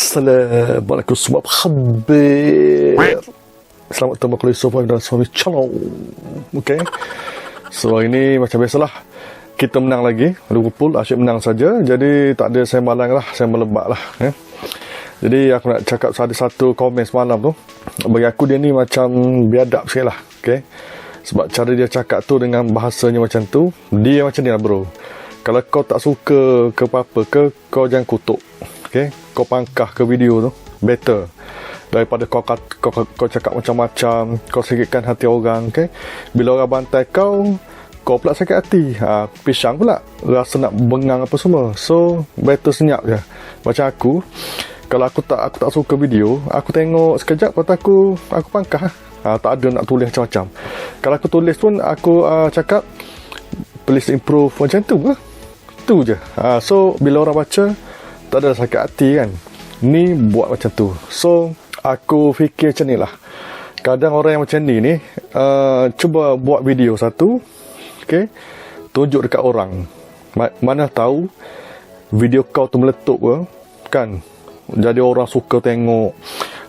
Assalamualaikum semua khabar. Selamat datang kembali dalam suami channel. Okay. So ini macam biasalah, kita menang lagi. Liverpool asyik menang saja. Jadi tak ada saya malang lah, saya melebak lah. Jadi aku nak cakap ada satu komen semalam tu. Bagi aku dia ni macam biadab sikit lah. Okay. Sebab cara dia cakap tu dengan bahasanya macam tu, dia macam ni lah bro. Kalau kau tak suka ke apa-apa ke, kau jangan kutuk. Okay. Kau pangkah ke video tu, better daripada kau cakap macam-macam, kau sakitkan hati orang. Okay. Bila orang bantai kau pula sakit hati, pisang pula rasa nak bengang apa semua. So better senyap je. Macam aku, kalau aku tak suka video, aku tengok sekejap, lepas aku pangkah. Tak ada nak tulis macam-macam. Kalau aku tulis pun aku cakap please improve, macam tu lah. Tu je. So bila orang baca tak ada sakit hati kan. Ni buat macam tu. So aku fikir macam ni lah. Kadang orang yang macam ni cuba buat video satu, okay, tunjuk dekat orang. Mana tahu video kau tu meletup ke, kan. Jadi orang suka tengok,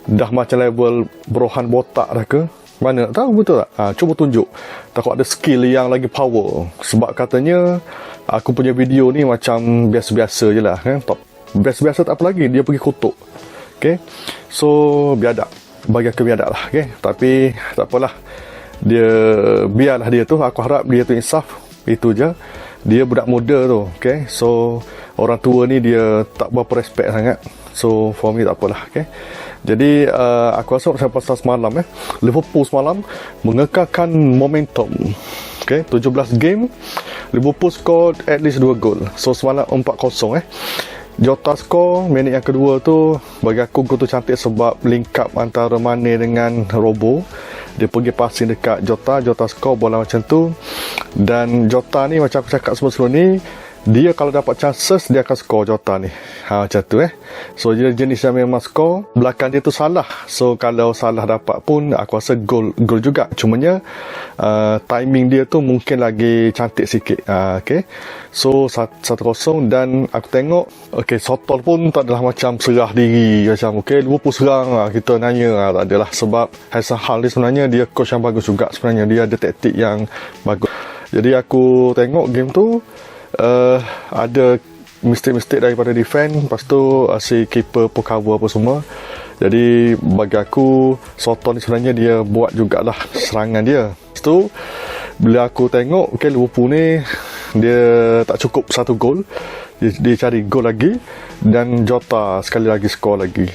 dah macam level Brohan botak dah ke. Mana nak tahu, betul tak? Cuba tunjuk. Takut ada skill yang lagi power. Sebab katanya aku punya video ni macam biasa-biasa je lah, kan. Biasa-biasa tak apa lagi, dia pergi kutuk. Okay. So biadab. Bagi aku biadab lah. Okay. Tapi tak apalah, biarlah dia tu. Aku harap dia tu insaf. Itu je. Dia budak muda tu. Okay. So orang tua ni dia tak berapa respect sangat. So for me tak apalah. Okay. Jadi aku rasa pasal semalam Liverpool semalam mengekalkan momentum. Okay, 17 game Liverpool scored at least 2 gol. So semalam 4-0 Jota skor minit yang kedua tu. Bagi aku gol tu cantik sebab link up antara Mane dengan Robo. Dia pergi passing dekat Jota skor bola macam tu. Dan Jota ni macam aku cakap sebelum ni, dia kalau dapat chances dia akan skor Jota ni. Macam tu So dia jenis yang memang skor. Belakang dia tu salah. So kalau salah dapat pun aku rasa gol juga. Cumanya timing dia tu mungkin lagi cantik sikit. Okay. So 1-0 dan aku tengok Sotol pun tak adalah macam serah diri macam Liverpool serang kita nanya, tak adalah. Sebab Hasan Hal ni sebenarnya dia coach yang bagus juga. Sebenarnya dia ada taktik yang bagus. Jadi aku tengok game tu ada mistake daripada defend. Lepas tu si keeper pun cover apa semua. Jadi bagi aku Sotol ni sebenarnya dia buat jugalah serangan dia. Lepas tu bila aku tengok Liverpool ni dia tak cukup 1 gol, dia cari gol lagi. Dan Jota sekali lagi skor lagi.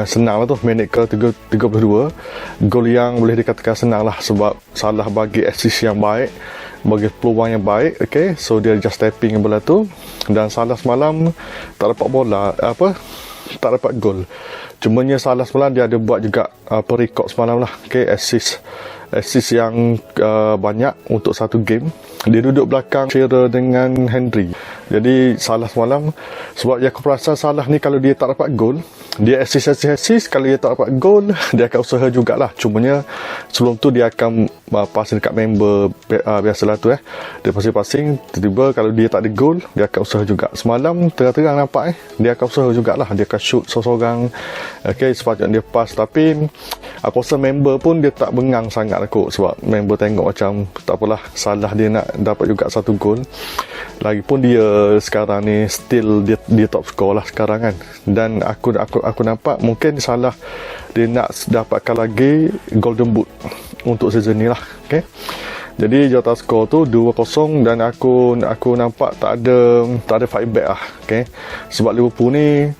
Senang lah tu. Minit ke 32 gol yang boleh dikatakan senang lah. Sebab salah bagi assist yang baik, bagi peluang yang baik. So dia just tapping bola tu. Dan Salah semalam tak dapat bola, tak dapat gol. Cumanya Salah semalam dia ada buat juga rekod semalam lah. Assist yang banyak untuk satu game. Dia duduk belakang Shearer dengan Henry. Jadi Salah semalam, sebab yang aku perasan Salah ni kalau dia tak dapat gol, dia assist. Kalau dia tak dapat gol, dia akan usaha jugalah. Cumanya sebelum tu dia akan passing dekat member, biasalah tu dia passing. Tiba-tiba kalau dia tak ada gol, dia akan usaha juga. Semalam terang-terang nampak dia akan usaha jugalah. Dia akan shoot seorang-seorang. Sepatutnya dia pass. Tapi aku rasa member pun dia tak bengang sangat kot. Sebab member tengok macam tak apalah, Salah dia nak dapat juga 1 gol. Lagipun dia sekarang ni still dia top score lah sekarang kan. Dan aku nampak mungkin Salah dia nak dapatkan lagi golden boot untuk season ni lah. Jadi Jota skor tu 2-0 dan aku nampak tak ada fight back lah. Sebab Liverpool ni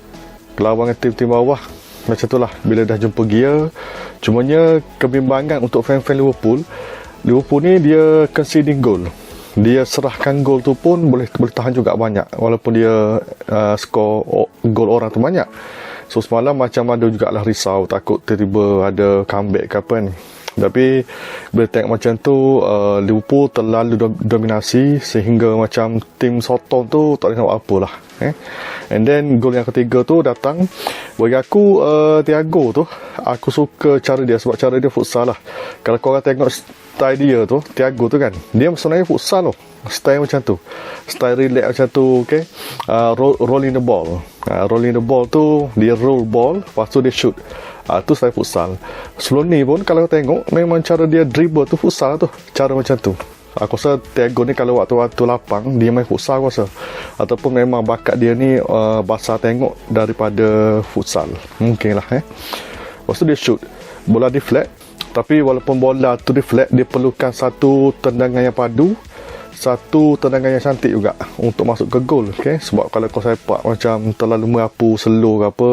lawan tim-tim bawah macam tu lah, bila dah jumpa gear. Cumanya kebimbangan untuk fan-fan Liverpool ni dia conceding goal. Dia serahkan gol tu pun boleh tahan juga banyak, walaupun dia skor gol orang tu banyak. So semalam macam ada jugalah risau, takut tiba-tiba ada comeback ke apa kan. Tapi bila tengok macam tu, Liverpool terlalu dominasi sehingga macam tim Soton tu tak boleh nak buat apa lah. And then gol yang ketiga tu datang. Bagi aku Thiago tu, aku suka cara dia. Sebab cara dia futsal lah. Kalau korang tengok style dia tu, Thiago tu kan, dia sebenarnya futsal tu, style macam tu, style relax macam tu, okay. Rolling the ball, rolling the ball tu dia roll ball, lepas tu dia shoot. Tu style futsal. Sebelum ni pun kalau tengok memang cara dia dribble tu futsal tu, cara macam tu. Aku rasa Thiago ni kalau waktu-waktu lapang dia main futsal aku rasa, ataupun memang bakat dia ni basah tengok daripada futsal, mungkin lah. Lepas tu dia shoot, bola di flat, tapi walaupun bola tu di flat, dia perlukan satu tendangan yang padu, satu tendangan yang cantik juga untuk masuk ke gol, okay? Sebab kalau kau sepak macam terlalu merapu, slow ke apa,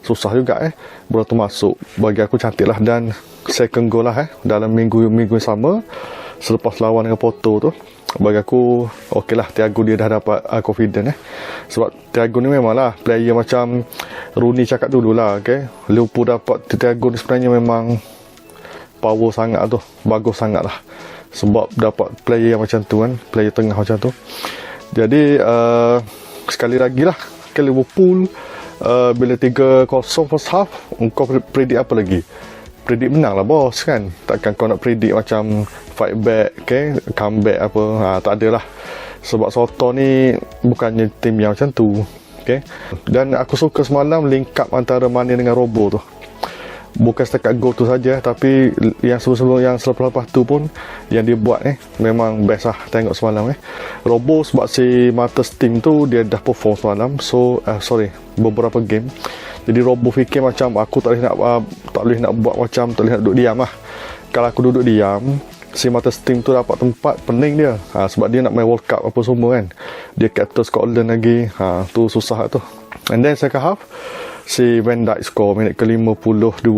susah juga bola tu masuk. Bagi aku cantik lah, dan second goal lah dalam minggu yang sama selepas lawan dengan Porto tu. Bagi aku okey lah, Thiago dia dah dapat confident sebab Thiago ni memanglah player macam Rooney cakap dululah, okay? Liverpool dapat Thiago ni sebenarnya memang power sangat tu, bagus sangat lah, sebab dapat player yang macam tu kan, player tengah macam tu. Jadi sekali lagi lah ke Liverpool, bila 3-0 first half, kau predict apa lagi? Predict menang lah bos kan. Takkan kau nak predict macam fight back, okay? Comeback apa, tak ada lah. Sebab Soto ni bukannya tim yang macam tu, okay? Dan aku suka semalam link up antara Mane dengan Robo tu. Bukan setakat gol tu saja, tapi yang sebelum yang selepas tu pun yang dia buat memang best lah tengok semalam. Robo sebab si Matters team tu dia dah perform semalam, so beberapa game. Jadi Robo fikir macam aku tak boleh nak buat macam, tak boleh nak duduk diam lah. Kalau aku duduk diam, si Matters team tu dapat tempat, pening dia. Sebab dia nak main World Cup apa semua kan, dia captain Scotland lagi, tu susah tu. And then second half, si Van Dijk score minit ke-52.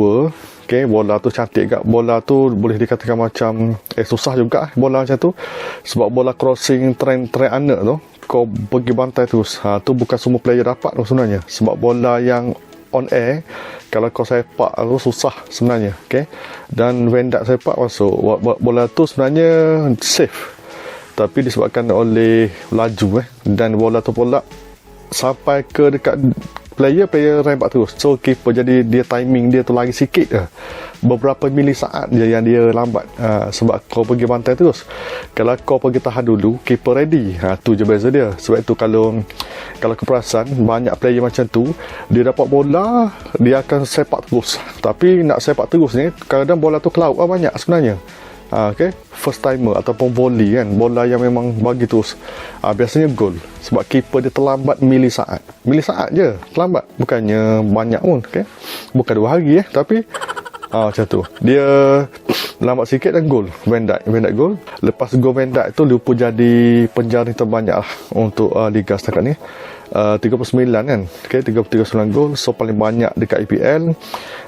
Okay, bola tu cantik kat. Bola tu boleh dikatakan macam susah juga bola macam tu, sebab bola crossing trend anak tu kau pergi bantai terus. Tu bukan semua player dapat tu sebenarnya, sebab bola yang on air kalau kau sepak tu susah sebenarnya, okay? Dan Van Dijk sepak masuk, bola tu sebenarnya safe, tapi disebabkan oleh laju dan bola tu pula sampai ke dekat player rembat terus. So keeper jadi dia timing dia tu lagi sikit je, beberapa milisaat je yang dia lambat. Sebab kau pergi bantai terus, kalau kau pergi tahan dulu, keeper ready. Tu je beza dia. Sebab itu kalau kau perasan banyak player macam tu, dia dapat bola dia akan sepak terus, tapi nak sepak terus ni kadang bola tu ke laut banyak sebenarnya. Okay, first timer ataupun volley kan, bola yang memang bagi terus, biasanya gol, sebab keeper dia terlambat milisaat je terlambat, bukannya banyak pun, okay? Bukan 2 hari tapi macam tu dia lambat sikit dan gol. Van Dijk gol. Lepas gol Van Dijk tu, Liverpool jadi penjaring terbanyak lah untuk Liga setakat ni, 39 kan, okay? 39 gol, so paling banyak dekat EPL.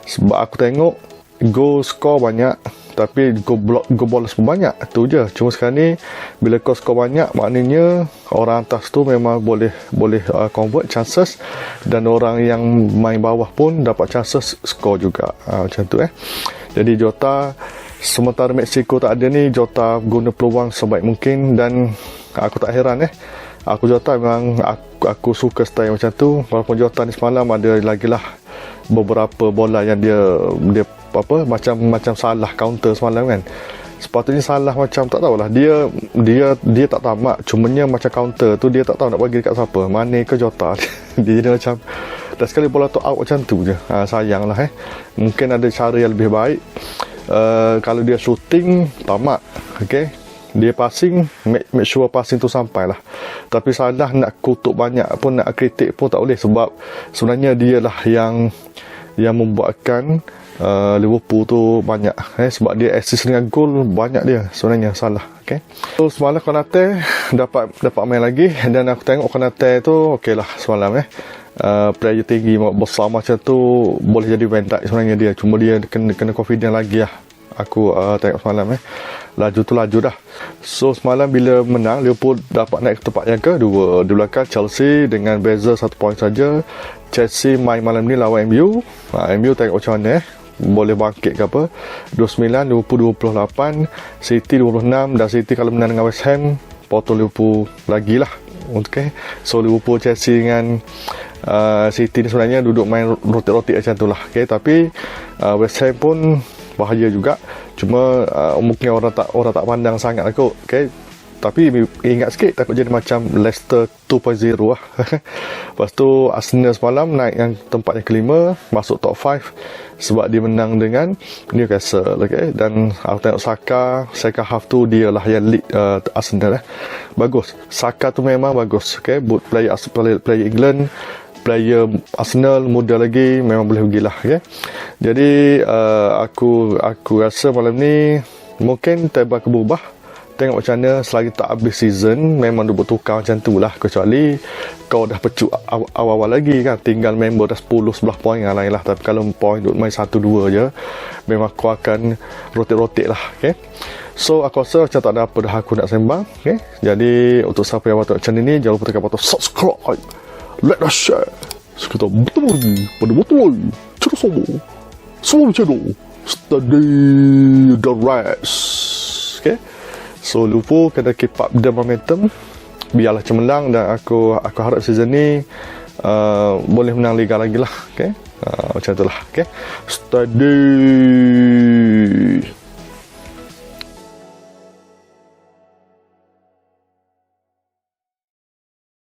Sebab aku tengok gol skor banyak, tapi gol bolas pun banyak. Tu je. Cuma sekarang ni bila kau skor banyak, maknanya orang atas tu memang boleh convert chances, dan orang yang main bawah pun dapat chances skor juga. Macam tu Jadi Jota, sementara Mexico tak ada ni, Jota guna peluang sebaik mungkin, dan aku tak heran aku Jota memang aku suka style macam tu. Walaupun Jota ni semalam ada lagi lah beberapa bola yang dia macam salah counter semalam kan. Sepatutnya salah macam tak tahulah, dia tak tamak, cumanya macam counter tu dia tak tahu nak bagi dekat siapa, Mane ke Jota. Dia jadi macam, dan sekali bola tu out macam tu je. Sayang lah mungkin ada cara yang lebih baik. Kalau dia shooting tamak, okay, dia passing, make sure passing tu sampai lah. Tapi salah nak kutuk banyak pun, nak kritik pun tak boleh, sebab sebenarnya dia lah yang membuatkan Liverpool tu banyak sebab dia assist dengan gol banyak dia sebenarnya salah. Okay, so semalam Konate dapat main lagi, dan aku tengok Konate tu okey lah semalam player tinggi besar macam tu boleh jadi Van Dijk sebenarnya dia, cuma dia kena confident lagi lah. Aku tengok semalam laju tu laju dah. So semalam bila menang, Liverpool dapat naik ke tempat yang kedua. Di belakang Chelsea dengan beza 1 poin saja. Chelsea main malam ni lawan MU. MU tengok macam mana boleh bangkit ke apa. 29, Liverpool 28, City 26, dan City kalau menang dengan West Ham, Porto Liverpool lagi lah. Okay, so Liverpool, Chelsea dengan City ni sebenarnya duduk main rotate macam tu lah. Okay, tapi West Ham pun bahaya juga. Cuma mungkin orang tak pandang sangat lah kot. Okay. Tapi ingat sikit, takut jadi macam Leicester 2.0 lah. Lepas tu Arsenal semalam naik yang tempat yang kelima, masuk top 5 sebab dia menang dengan Newcastle. Okay. Dan aku tengok Saka second half tu dia lah yang lead Arsenal. Bagus, Saka tu memang bagus. Okay. Both player England, player Arsenal, muda lagi, memang boleh pergilah. Okay. Jadi aku rasa malam ni mungkin table akan berubah. Tengok macam mana selagi tak habis season, memang dia bertukar macam tu lah. Kecuali kau dah pecuk awal-awal lagi kan, tinggal member dah 10-11 poin yang lain lah. Tapi kalau poin duk main 1-2 je, memang kau akan rotate lah. Okay. So aku rasa macam tak ada apa dah aku nak sembang. Okay. Jadi untuk siapa yang patut channel ni, jangan lupa tekan butang subscribe, like dan share. So kita betul terus semua channel study the rest. Okay. So Liverpool kena keep up the momentum, biarlah cemerlang, dan aku harap season ni boleh menang Liga lagi lah. Okay. Macam itulah. Okay. Steady